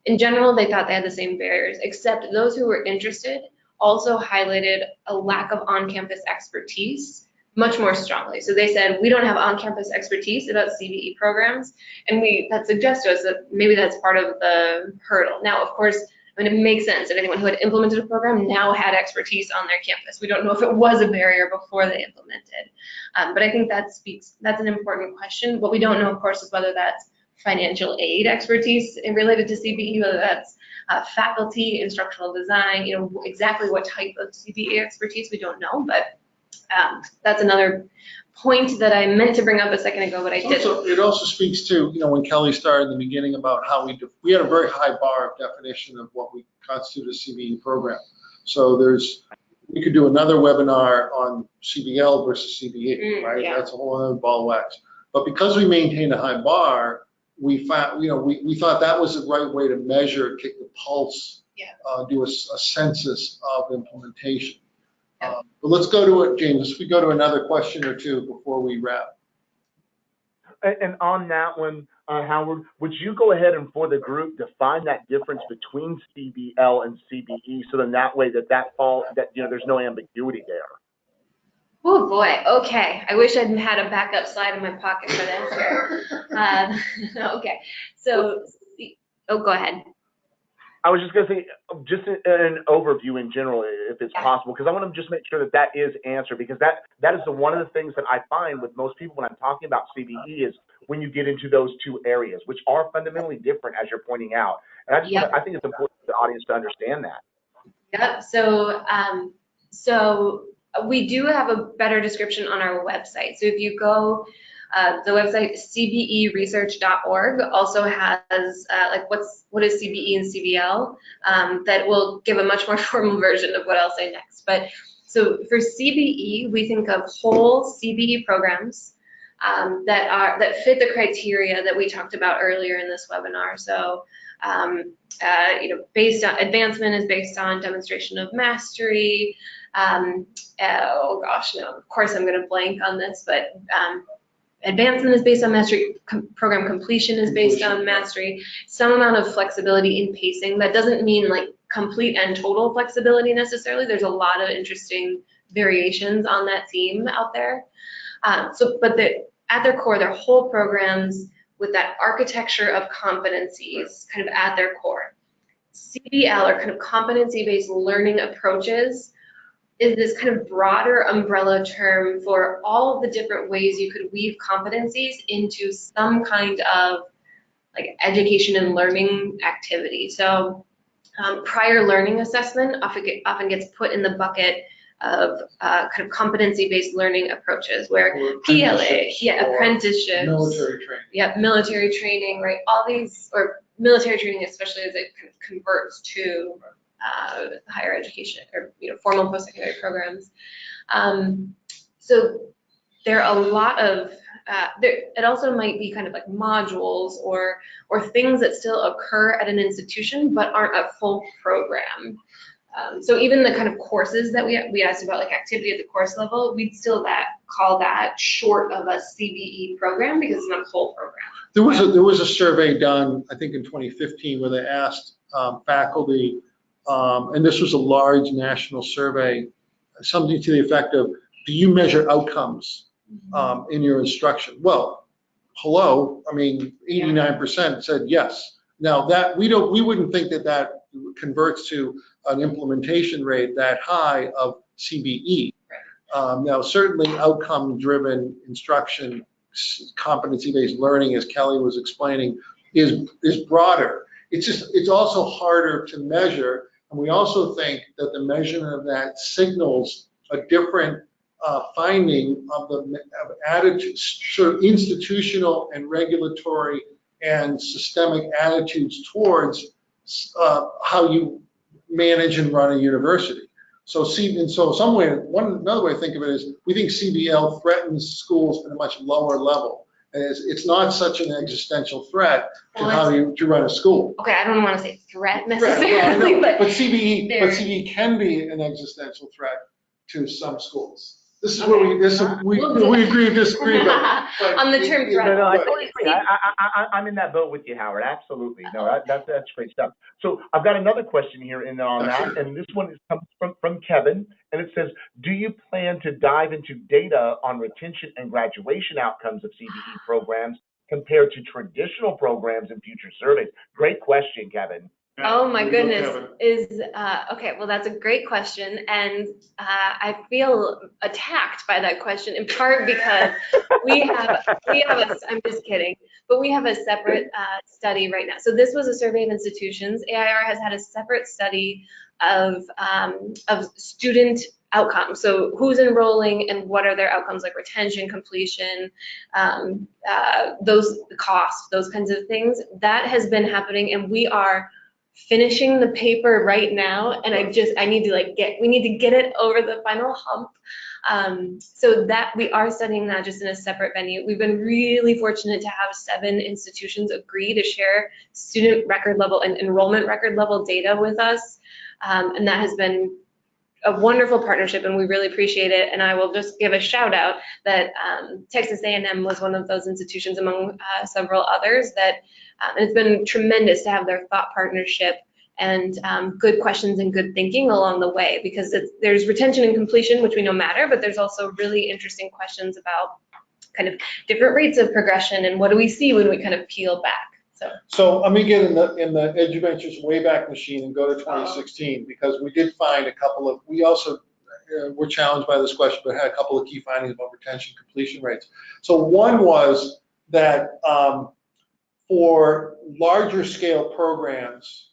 In general, they thought they had the same barriers, except those who were interested also highlighted a lack of on-campus expertise much more strongly. So they said, we don't have on-campus expertise about CBE programs, and that suggests to us that maybe that's part of the hurdle. Now, of course, it makes sense that anyone who had implemented a program now had expertise on their campus. We don't know if it was a barrier before they implemented. But I think that's an important question. What we don't know, of course, is whether that's financial aid expertise related to CBE, whether that's faculty, instructional design, exactly what type of CBE expertise, we don't know, but that's another point that I meant to bring up a second ago, but I didn't. It also speaks to, when Kelly started in the beginning about how we had a very high bar of definition of what we constitute a CBE program. So we could do another webinar on CBL versus CBE, right? Yeah. That's a whole other ball of wax. But because we maintained a high bar, we found, we thought that was the right way to measure, kick the pulse, do a census of implementation. But let's go to it, James. We go to another question or two before we wrap. And on that one, Howard, would you go ahead and for the group define that difference between CBL and CBE, so then that way that there's no ambiguity there? Oh boy, okay. I wish I'd had a backup slide in my pocket for this. Okay, so, go ahead. I was just going to say, just an overview in general, if it's possible, because I want to just make sure that that is answered, because that is one of the things that I find with most people when I'm talking about CBE is when you get into those two areas, which are fundamentally different, as you're pointing out. And I think it's important for the audience to understand that. Yep. So we do have a better description on our website. So if you go, the website cberesearch.org also has like what is CBE and CBL, that will give a much more formal version of what I'll say next. But so for CBE, we think of whole CBE programs that fit the criteria that we talked about earlier in this webinar. So based on advancement is based on demonstration of mastery. Oh gosh, no, of course I'm going to blank on this, but advancement is based on mastery, program completion is based on mastery, some amount of flexibility in pacing. That doesn't mean like complete and total flexibility necessarily. There's a lot of interesting variations on that theme out there. But at their core, they're whole programs with that architecture of competencies kind of at their core. CBL, or kind of competency-based learning approaches, is this kind of broader umbrella term for all of the different ways you could weave competencies into some kind of like education and learning activity. So prior learning assessment often gets put in the bucket of kind of competency-based learning approaches, where PLA, apprenticeships, military training. Military training, right? All these, or military training, especially as it kind of converts to higher education or formal post-secondary programs. So there are a lot of it also might be kind of like modules or things that still occur at an institution but aren't a full program. So even the kind of courses that we asked about, like activity at the course level, we'd still call that short of a CBE program because it's not a whole program. There was a survey done, I think in 2015, where they asked faculty, and this was a large national survey, something to the effect of, do you measure outcomes in your instruction? Well, hello, I mean, 89% said yes. Now that we wouldn't think that converts to an implementation rate that high of CBE. Now certainly outcome-driven instruction, competency-based learning, as Kelle was explaining, is broader. It's also harder to measure, and we also think that the measurement of that signals a different finding of attitudes, sort of institutional and regulatory and systemic attitudes towards how you manage and run a university. So another way to think of it is, we think CBL threatens schools at a much lower level. It's not such an existential threat to how you run a school. Okay, I don't want to say threat necessarily, but CBE can be an existential threat to some schools. This is where we agree to disagree about. On the term threat. No, I totally agree. I'm in that boat with you, Howard. Absolutely. No, that's great stuff. So I've got another question here on that, and this one comes from Kevin, and it says, do you plan to dive into data on retention and graduation outcomes of CBE programs compared to traditional programs in future surveys? Great question, Kevin. Oh my goodness, okay, well that's a great question, and I feel attacked by that question, in part because we have I'm just kidding, but we have a separate study right now. So this was a survey of institutions. AIR has had a separate study of student outcomes. So who's enrolling and what are their outcomes, like retention, completion, those costs, those kinds of things. That has been happening, and we are finishing the paper right now, and we need to get it over the final hump. So that we are studying that just in a separate venue. We've been really fortunate to have 7 institutions agree to share student record level and enrollment record level data with us, and that has been a wonderful partnership, and we really appreciate it. And I will just give a shout out that Texas A&M was one of those institutions among several others that it's been tremendous to have their thought partnership and good questions and good thinking along the way, because there's retention and completion, which we know matter, but there's also really interesting questions about kind of different rates of progression and what do we see when we kind of peel back. So let me get in the eduVentures Wayback Machine and go to 2016, because we did find a couple of, we also were challenged by this question, but had a couple of key findings about retention completion rates. So one was that for larger scale programs,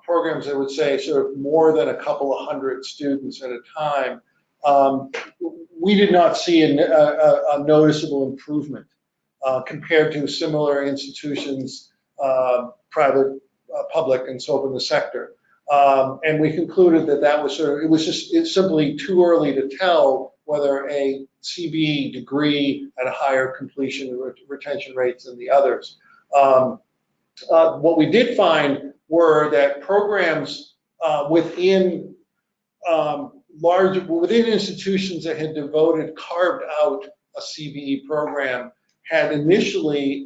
programs that would say sort of more than a couple of hundred students at a time, we did not see a noticeable improvement compared to similar institutions, private, public, and so on in the sector. And we concluded that that was sort of, it's simply too early to tell whether a CBE degree had a higher completion and retention rates than the others. What we did find were that programs within institutions that had carved out a CBE program had initially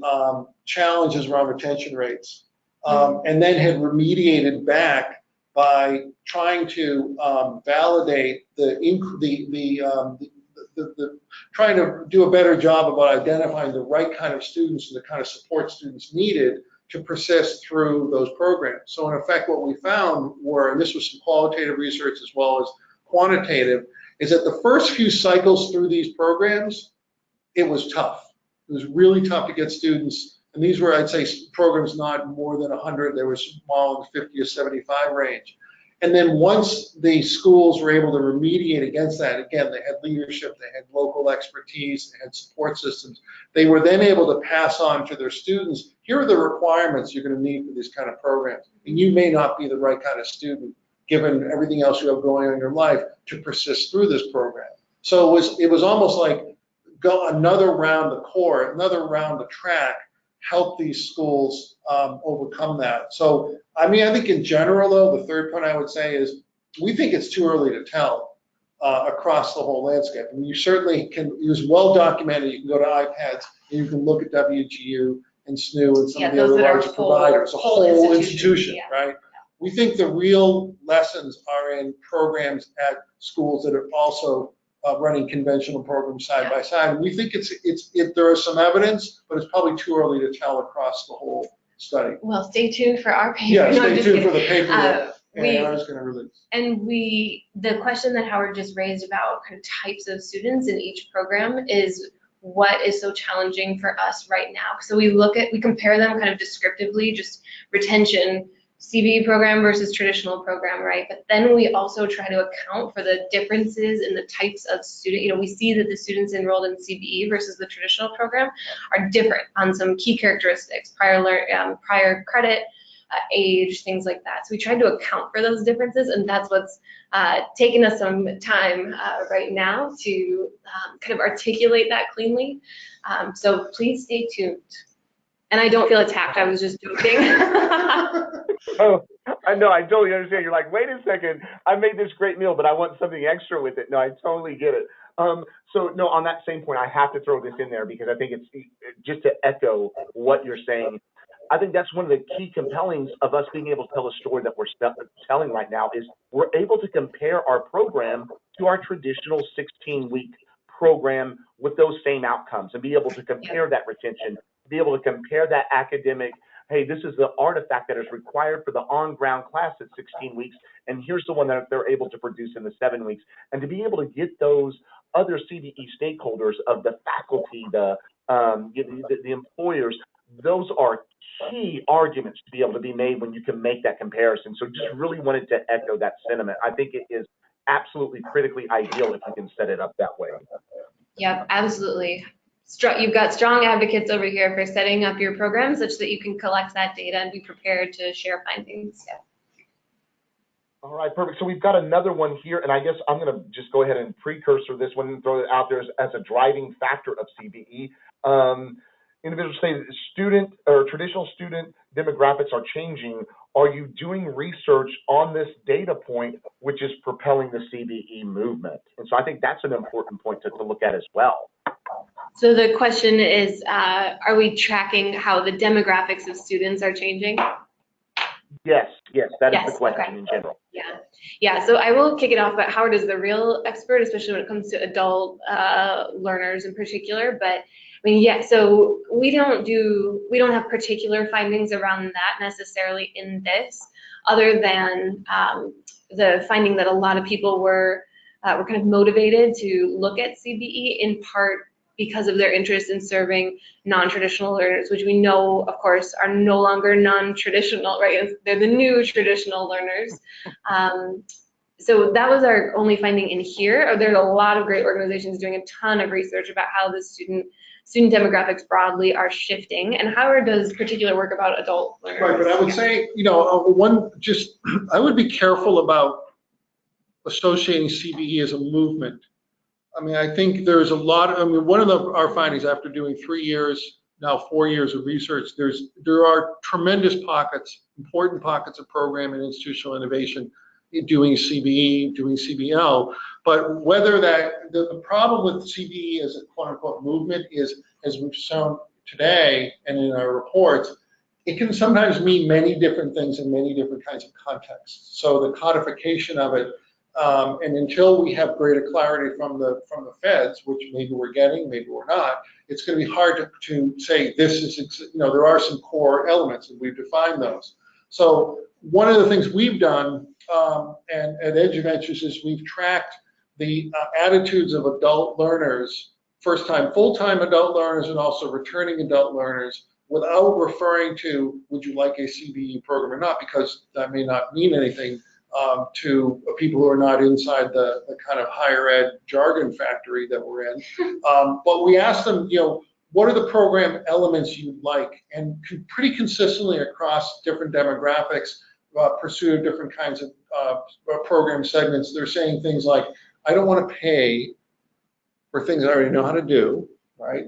challenges around retention rates, and then had remediated back by trying to validate trying to do a better job about identifying the right kind of students and the kind of support students needed to persist through those programs. So in effect, what we found were, and this was some qualitative research as well as quantitative, is that the first few cycles through these programs, it was tough. It was really tough to get students, and these were, I'd say, programs not more than 100. They were small in the 50 or 75 range. And then once the schools were able to remediate against that, again, they had leadership, they had local expertise, they had support systems. They were then able to pass on to their students, here are the requirements you're going to need for these kind of programs. And you may not be the right kind of student, given everything else you have going on in your life, to persist through this program. So it was almost like go another round the core, another round the track, help these schools overcome that. So, I mean, I think in general, though, the third point I would say is we think it's too early to tell across the whole landscape. I mean, you certainly can, it was well documented. You can go to iPads and you can look at WGU and SNU and some of the other large providers, a whole institution, right? We think the real lessons are in programs at schools that are also running conventional programs side by side. And we think there is some evidence, but it's probably too early to tell across the whole study. Well, stay tuned for our paper. Yeah, stay tuned for the paper that AIR is going to release. And the question that Howard just raised about kind of types of students in each program is what is so challenging for us right now. So we compare them kind of descriptively, just retention, CBE program versus traditional program, right? But then we also try to account for the differences in the types of student. You know, we see that the students enrolled in CBE versus the traditional program are different on some key characteristics, prior credit, age, things like that. So we tried to account for those differences, and that's what's taken us some time right now to kind of articulate that cleanly. So please stay tuned. And I don't feel attacked. I was just joking. Oh, I know. I totally understand. You're like, wait a second. I made this great meal, but I want something extra with it. No, I totally get it. So, no, on that same point, I have to throw this in there because I think it's just to echo what you're saying. I think that's one of the key compellings of us being able to tell a story that we're telling right now is we're able to compare our program to our traditional 16-week program with those same outcomes and be able to compare that retention, be able to compare that academic, hey, this is the artifact that is required for the on-ground class at 16 weeks, and here's the one that they're able to produce in the 7 weeks. And to be able to get those other CBE stakeholders of the faculty, the employers, those are key arguments to be able to be made when you can make that comparison. So just really wanted to echo that sentiment. I think it is absolutely critically ideal if you can set it up that way. Yep, absolutely. You've got strong advocates over here for setting up your program such that you can collect that data and be prepared to share findings. Yeah. All right, perfect. So we've got another one here, and I guess I'm going to just go ahead and precursor this one and throw it out there as a driving factor of CBE. Individuals say that traditional student demographics are changing. Are you doing research on this data point, which is propelling the CBE movement? And so I think that's an important point to look at as well. So the question is, are we tracking how the demographics of students are changing? Yes, that is the question in general. Yeah. So I will kick it off, but Howard is the real expert, especially when it comes to adult learners in particular. But I mean, yeah. So we don't have particular findings around that necessarily in this, other than the finding that a lot of people were kind of motivated to look at CBE in part because of their interest in serving non-traditional learners, which we know, of course, are no longer non-traditional, right? They're the new traditional learners. So that was our only finding in here. There's a lot of great organizations doing a ton of research about how the student demographics broadly are shifting, and Howard does particular work about adult learners. Right, but I would say, I would be careful about associating CBE as a movement. I mean, I think there's a lot of, one of our findings after doing 3 years, now 4 years of research, there are tremendous pockets, important pockets of program and institutional innovation doing CBE, doing CBL, but whether the problem with CBE as a quote unquote movement is, as we've shown today and in our reports, it can sometimes mean many different things in many different kinds of contexts. So the codification of it, and until we have greater clarity from the feds, which maybe we're getting, maybe we're not, it's going to be hard to say this is, there are some core elements and we've defined those. So one of the things we've done and at eduVentures is we've tracked the attitudes of adult learners, first-time, full-time adult learners, and also returning adult learners, without referring to would you like a CBE program or not, because that may not mean anything to people who are not inside the kind of higher ed jargon factory that we're in. But we asked them, what are the program elements you'd like? And pretty consistently across different demographics, pursue different kinds of program segments, they're saying things like, I don't want to pay for things I already know how to do, right?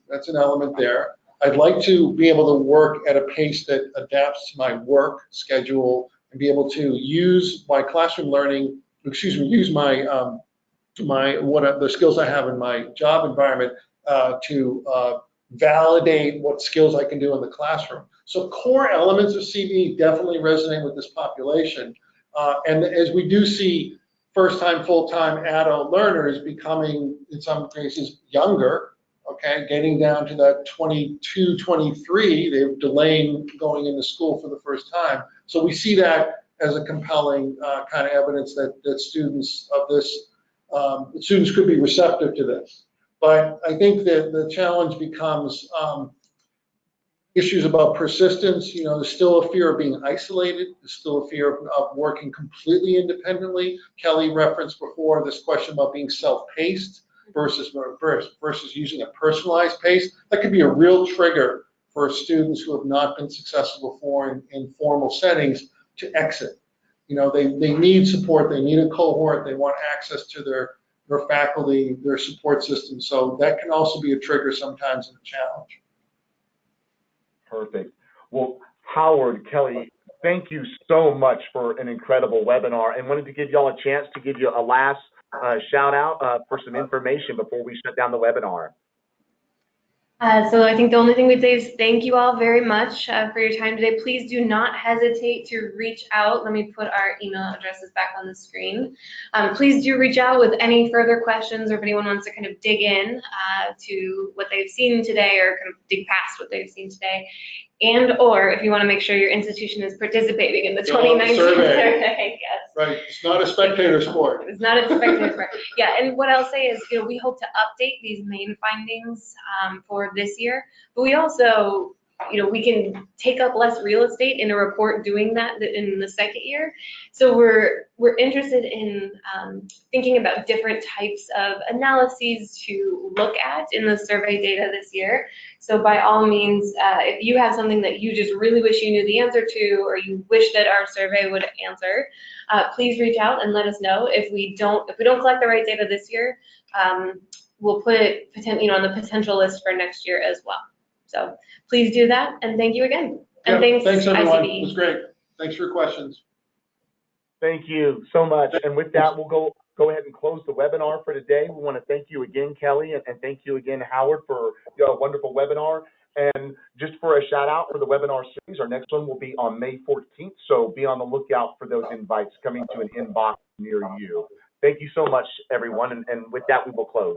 That's an element there. I'd like to be able to work at a pace that adapts to my work schedule and be able to use my classroom learning, use my the skills I have in my job environment to validate what skills I can do in the classroom. So core elements of CBE definitely resonate with this population. And as we do see first-time, full-time adult learners becoming, in some cases, younger, okay, getting down to that 22, 23, they're delaying going into school for the first time. So we see that as a compelling kind of evidence that students could be receptive to this. But I think that the challenge becomes issues about persistence. There's still a fear of being isolated. There's still a fear of working completely independently. Kelle referenced before this question about being self-paced versus using a personalized pace. That could be a real trigger for students who have not been successful before in formal settings to exit. They need support, they need a cohort, they want access to their faculty, their support system. So that can also be a trigger sometimes in a challenge. Perfect. Well, Howard, Kelle, thank you so much for an incredible webinar, and wanted to give y'all a chance to give you a last shout out for some information before we shut down the webinar. So I think the only thing we'd say is thank you all very much for your time today. Please do not hesitate to reach out. Let me put our email addresses back on the screen. Please do reach out with any further questions, or if anyone wants to kind of dig in to what they've seen today, or kind of dig past what they've seen today. And or if you want to make sure your institution is participating in the 2019 survey. Yes. Right, it's not a spectator sport. It's not a spectator sport. Yeah, and what I'll say is, we hope to update these main findings for this year, but we also, we can take up less real estate in a report doing that in the second year. So we're interested in thinking about different types of analyses to look at in the survey data this year. So by all means, if you have something that you just really wish you knew the answer to, or you wish that our survey would answer, please reach out and let us know. If we don't collect the right data this year, we'll put it on the potential list for next year as well. So please do that, and thank you again. And thanks everyone. ICBE. It was great. Thanks for your questions. Thank you so much. And with that, we'll go ahead and close the webinar for today. We want to thank you again, Kelle, and thank you again, Howard, for your wonderful webinar. And just for a shout out for the webinar series, our next one will be on May 14th. So be on the lookout for those invites coming to an inbox near you. Thank you so much, everyone. And with that, we will close.